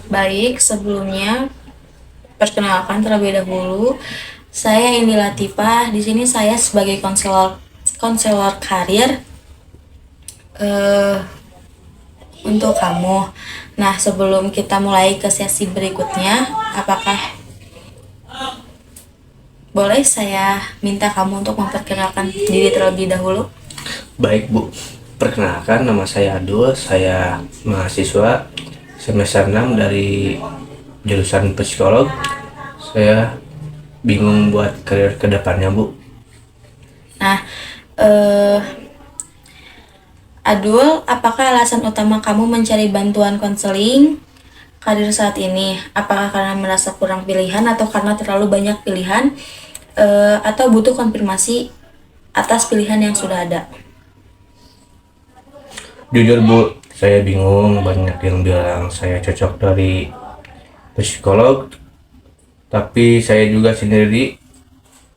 Baik, sebelumnya perkenalkan terlebih dahulu, saya Indi Latifah. Di sini saya sebagai konselor karir eh, untuk kamu. Nah, sebelum kita mulai ke sesi berikutnya, apakah boleh saya minta kamu untuk memperkenalkan diri terlebih dahulu? Baik Bu, perkenalkan nama saya Adul, saya mahasiswa semester 6 dari jurusan psikolog. Saya bingung buat karir kedepannya Bu. Nah, eh, Adul, apakah alasan utama kamu mencari bantuan konseling karir saat ini? Apakah karena merasa kurang pilihan atau karena terlalu banyak pilihan, atau butuh konfirmasi atas pilihan yang sudah ada? Jujur Bu, saya bingung, banyak yang bilang saya cocok dari psikolog, tapi saya juga sendiri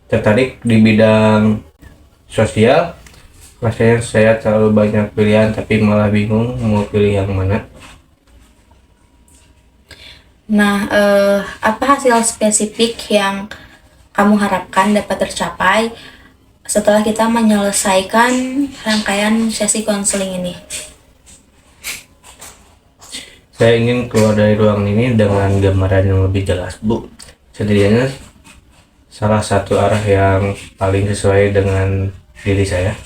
tertarik di bidang sosial. Rasanya saya terlalu banyak pilihan tapi malah bingung mau pilih yang mana. Nah, apa hasil spesifik yang kamu harapkan dapat tercapai setelah kita menyelesaikan rangkaian sesi konseling ini? Saya ingin keluar dari ruang ini dengan gambaran yang lebih jelas Bu. Setidaknya salah satu arah yang paling sesuai dengan diri saya.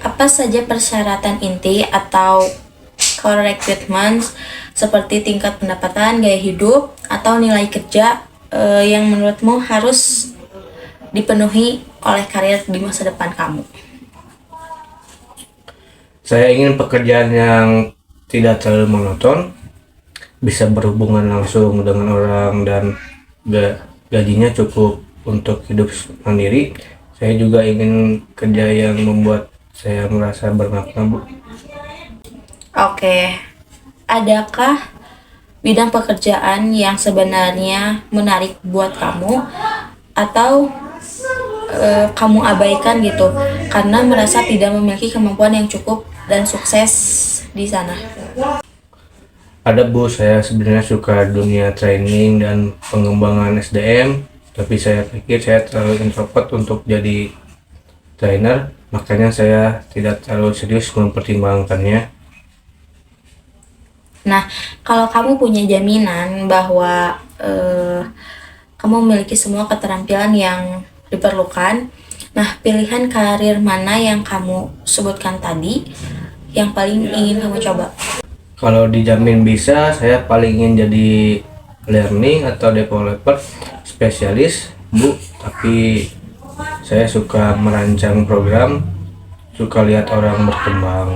Apa saja persyaratan inti atau core requirements seperti tingkat pendapatan, gaya hidup, atau nilai kerja yang menurutmu harus dipenuhi oleh karir di masa depan kamu? Saya ingin pekerjaan yang tidak terlalu monoton, bisa berhubungan langsung dengan orang dan gajinya cukup untuk hidup mandiri. Saya juga ingin kerja yang membuat saya merasa bermakna Bu. Oke, adakah bidang pekerjaan yang sebenarnya menarik buat kamu atau kamu abaikan gitu karena merasa tidak memiliki kemampuan yang cukup dan sukses di sana? Ada Bu, saya sebenarnya suka dunia training dan pengembangan SDM, tapi saya pikir saya terlalu introvert untuk jadi trainer, makanya saya tidak terlalu serius mempertimbangkannya. Nah, kalau kamu punya jaminan bahwa kamu memiliki semua keterampilan yang diperlukan, nah pilihan karir mana yang kamu sebutkan tadi yang paling ingin kamu coba? Kalau dijamin bisa, saya paling ingin jadi learning atau developer spesialis Bu, tapi saya suka merancang program, suka lihat orang berkembang.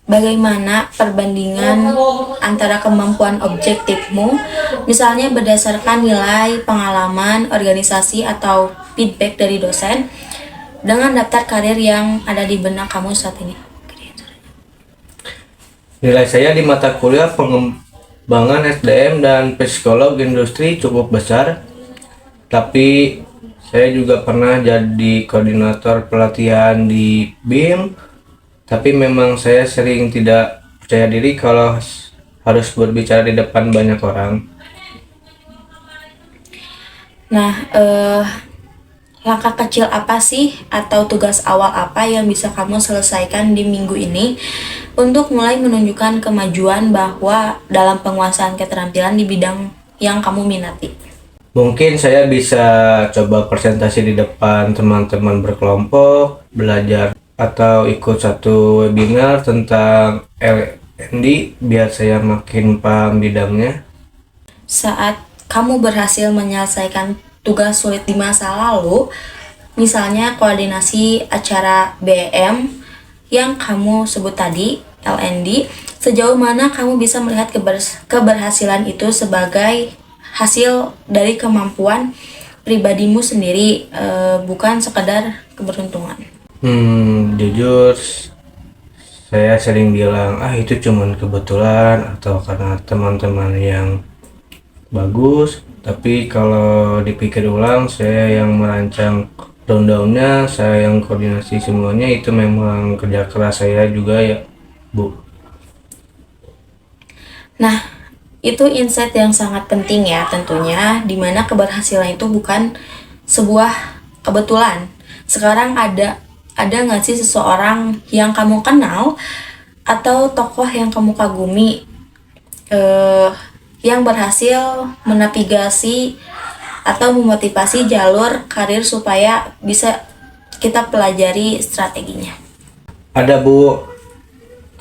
Bagaimana perbandingan antara kemampuan objektifmu, misalnya berdasarkan nilai, pengalaman, organisasi, atau feedback dari dosen, dengan daftar karir yang ada di benak kamu saat ini? Nilai saya di mata kuliah pengembangan SDM dan psikolog industri cukup besar, tapi saya juga pernah jadi koordinator pelatihan di BIM, tapi memang saya sering tidak percaya diri kalau harus berbicara di depan banyak orang. Nah, langkah kecil apa sih atau tugas awal apa yang bisa kamu selesaikan di minggu ini untuk mulai menunjukkan kemajuan bahwa dalam penguasaan keterampilan di bidang yang kamu minati? Mungkin saya bisa coba presentasi di depan teman-teman berkelompok, belajar atau ikut satu webinar tentang L&D biar saya makin paham bidangnya. Saat kamu berhasil menyelesaikan tugas sulit di masa lalu, misalnya koordinasi acara BM yang kamu sebut tadi, LND, sejauh mana kamu bisa melihat keberhasilan itu sebagai hasil dari kemampuan pribadimu sendiri, bukan sekedar keberuntungan? Jujur saya sering bilang itu cuman kebetulan atau karena teman-teman yang bagus, tapi kalau dipikir ulang saya yang merancang rundownnya, saya yang koordinasi semuanya, itu memang kerja keras saya juga ya Bu. Nah, Itu insight yang sangat penting ya tentunya, dimana keberhasilan itu bukan sebuah kebetulan. Sekarang ada nggak sih seseorang yang kamu kenal atau tokoh yang kamu kagumi yang berhasil menavigasi atau memotivasi jalur karir supaya bisa kita pelajari strateginya? Ada Bu,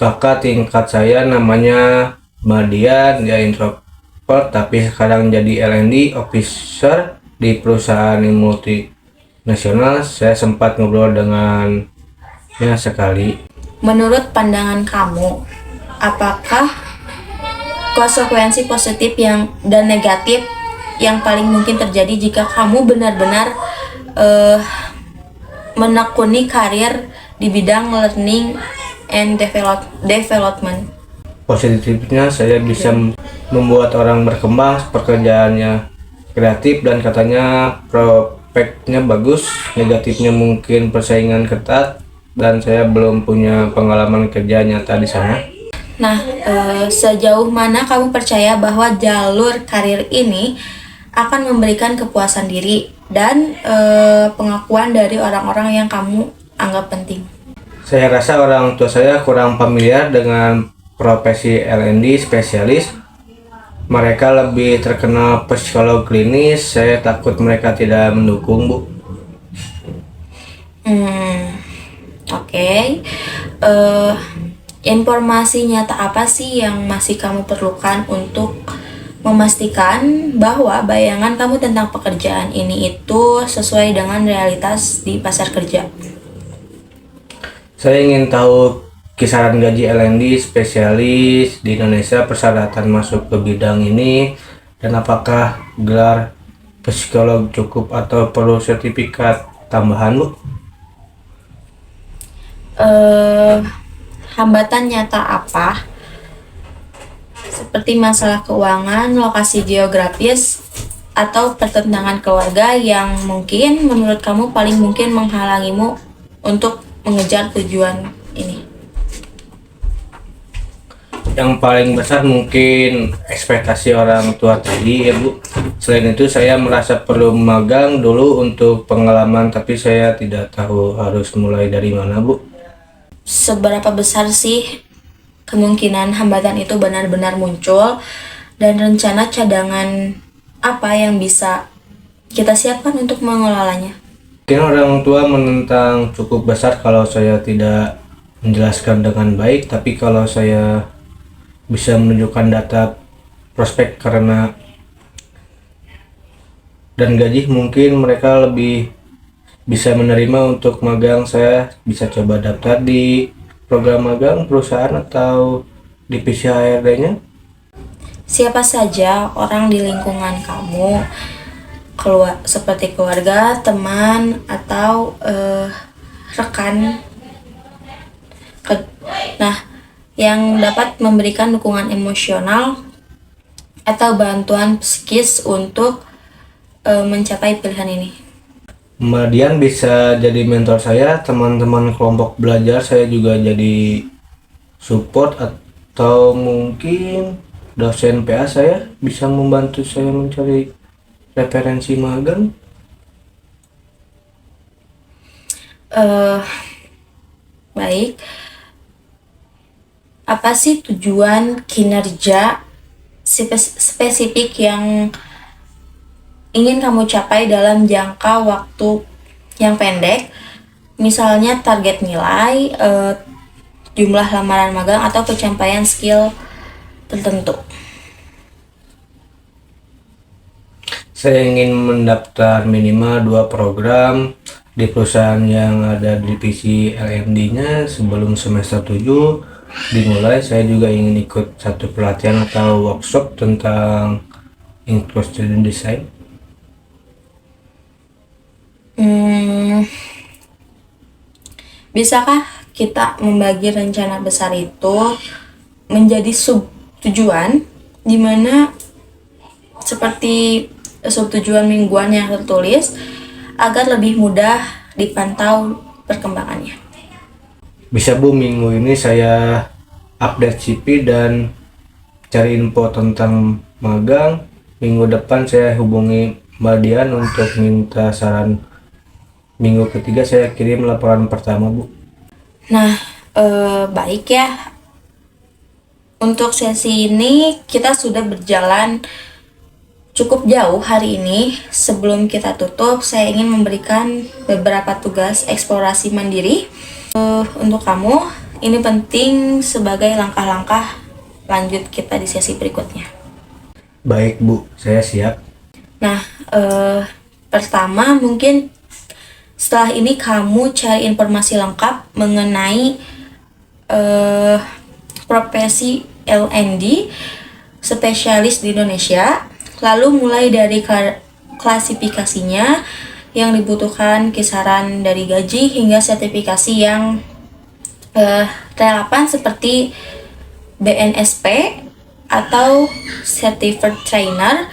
kakak tingkat saya namanya Madian, dia introvert tapi sekarang jadi L&D officer di perusahaan multinasional. Saya sempat ngobrol dengannya sekali. Menurut pandangan kamu, apakah konsekuensi positif dan negatif yang paling mungkin terjadi jika kamu benar-benar menekuni karir di bidang learning and development? Positifnya saya bisa membuat orang berkembang, pekerjaannya kreatif dan katanya prospeknya bagus. Negatifnya mungkin persaingan ketat dan saya belum punya pengalaman kerja nyata di sana. Nah, sejauh mana kamu percaya bahwa jalur karir ini akan memberikan kepuasan diri dan pengakuan dari orang-orang yang kamu anggap penting? Saya rasa orang tua saya kurang familiar dengan profesi L&D spesialis. Mereka lebih terkenal psikolog klinis. Saya takut mereka tidak mendukung, Bu. Oke. Informasi nyata apa sih yang masih kamu perlukan untuk memastikan bahwa bayangan kamu tentang pekerjaan ini itu sesuai dengan realitas di pasar kerja? Saya ingin tahu kisaran gaji L&D spesialis di Indonesia, persyaratan masuk ke bidang ini, dan apakah gelar psikolog cukup atau perlu sertifikat tambahan, Bu? Hambatan nyata apa? Seperti masalah keuangan, lokasi geografis, atau pertentangan keluarga yang mungkin menurut kamu paling mungkin menghalangimu untuk mengejar tujuan ini? Yang paling besar mungkin ekspektasi orang tua tadi ya, Bu. Selain itu saya merasa perlu magang dulu untuk pengalaman, tapi saya tidak tahu harus mulai dari mana, Bu. Seberapa besar sih kemungkinan hambatan itu benar-benar muncul, dan rencana cadangan apa yang bisa kita siapkan untuk mengelolanya? Mungkin orang tua menentang cukup besar kalau saya tidak menjelaskan dengan baik, tapi kalau saya bisa menunjukkan data prospek dan gaji, mungkin mereka lebih bisa menerima untuk magang. Saya bisa coba daftar di program magang perusahaan atau divisi HRD-nya. Siapa saja orang di lingkungan kamu, seperti keluarga, teman, atau rekan, nah, yang dapat memberikan dukungan emosional atau bantuan psikis untuk mencapai pilihan ini? Mbak Dian bisa jadi mentor saya, teman-teman kelompok belajar saya juga jadi support, atau mungkin dosen PA saya bisa membantu saya mencari referensi magang. Baik, apa sih tujuan kinerja spesifik yang ingin kamu capai dalam jangka waktu yang pendek, misalnya target nilai, jumlah lamaran magang, atau pencapaian skill tertentu? Saya ingin mendaftar minimal 2 program di perusahaan yang ada divisi L&D-nya sebelum semester 7 dimulai. Saya juga ingin ikut 1 pelatihan atau workshop tentang inclusive design. Bisakah kita membagi rencana besar itu menjadi sub-tujuan, di mana seperti sub-tujuan mingguan yang tertulis agar lebih mudah dipantau perkembangannya? Bisa, Bu. Minggu ini saya update CV dan cari info tentang magang. Minggu depan saya hubungi Mbak Dian untuk minta saran. Minggu ketiga saya kirim laporan pertama, Bu. Nah, baik ya. Untuk sesi ini kita sudah berjalan cukup jauh hari ini. Sebelum kita tutup, saya ingin memberikan beberapa tugas eksplorasi mandiri untuk kamu. Ini penting sebagai langkah-langkah lanjut kita di sesi berikutnya. Baik, Bu, saya siap. Nah, pertama mungkin setelah ini kamu cari informasi lengkap mengenai profesi LND spesialis di Indonesia. Lalu mulai dari klasifikasinya yang dibutuhkan, kisaran dari gaji hingga sertifikasi yang relevan seperti BNSP atau Certified Trainer,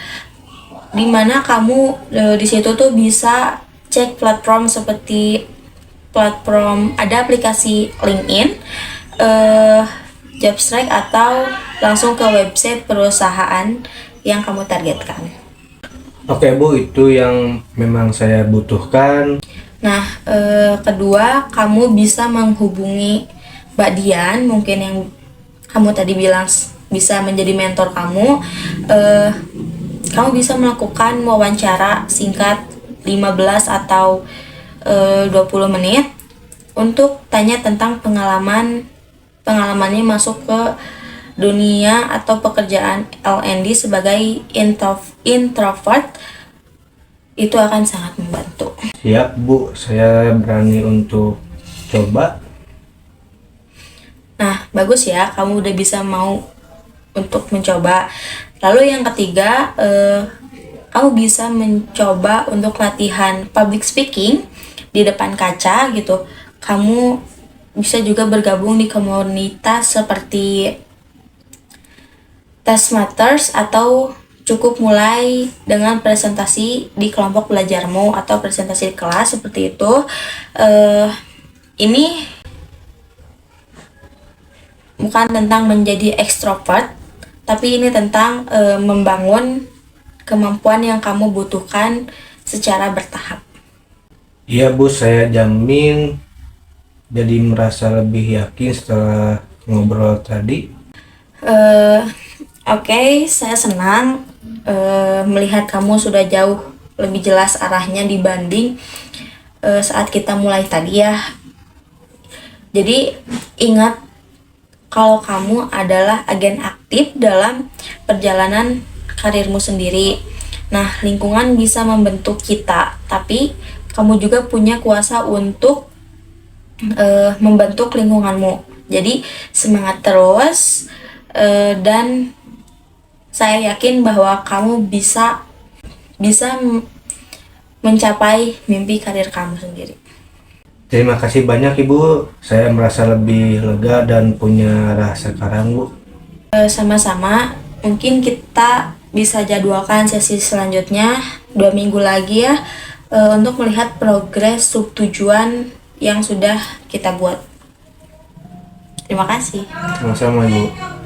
di mana kamu di situ tuh bisa cek platform seperti ada aplikasi LinkedIn, Jobstrike, atau langsung ke website perusahaan yang kamu targetkan. Oke, Bu, itu yang memang saya butuhkan. Nah, kedua, kamu bisa menghubungi Mbak Dian, mungkin yang kamu tadi bilang bisa menjadi mentor kamu. Kamu bisa melakukan wawancara singkat 15 atau 20 menit untuk tanya tentang pengalamannya masuk ke dunia atau pekerjaan LND sebagai introvert. Itu akan sangat membantu. Siap, Bu, saya berani untuk coba. Nah, bagus ya, kamu udah bisa mau untuk mencoba. Lalu yang ketiga, kamu bisa mencoba untuk latihan public speaking di depan kaca gitu. Kamu bisa juga bergabung di komunitas seperti Toastmasters, atau cukup mulai dengan presentasi di kelompok belajarmu atau presentasi di kelas seperti itu. Ini bukan tentang menjadi ekstrovert, tapi ini tentang membangun kemampuan yang kamu butuhkan secara bertahap. Iya, Bu, saya jamin jadi merasa lebih yakin setelah ngobrol tadi. Oke, saya senang melihat kamu sudah jauh lebih jelas arahnya dibanding saat kita mulai tadi ya. Jadi ingat, kalau kamu adalah agen aktif dalam perjalanan karirmu sendiri. Nah, lingkungan bisa membentuk kita, tapi kamu juga punya kuasa untuk membentuk lingkunganmu. Jadi semangat terus, dan saya yakin bahwa kamu bisa mencapai mimpi karir kamu sendiri. Terima kasih banyak, Ibu. Saya merasa lebih lega dan punya rasa sekarang, Bu. Sama-sama. Mungkin kita bisa jadwalkan sesi selanjutnya 2 minggu lagi ya, untuk melihat progres subtujuan yang sudah kita buat. Terima kasih. Sama-sama, Ibu.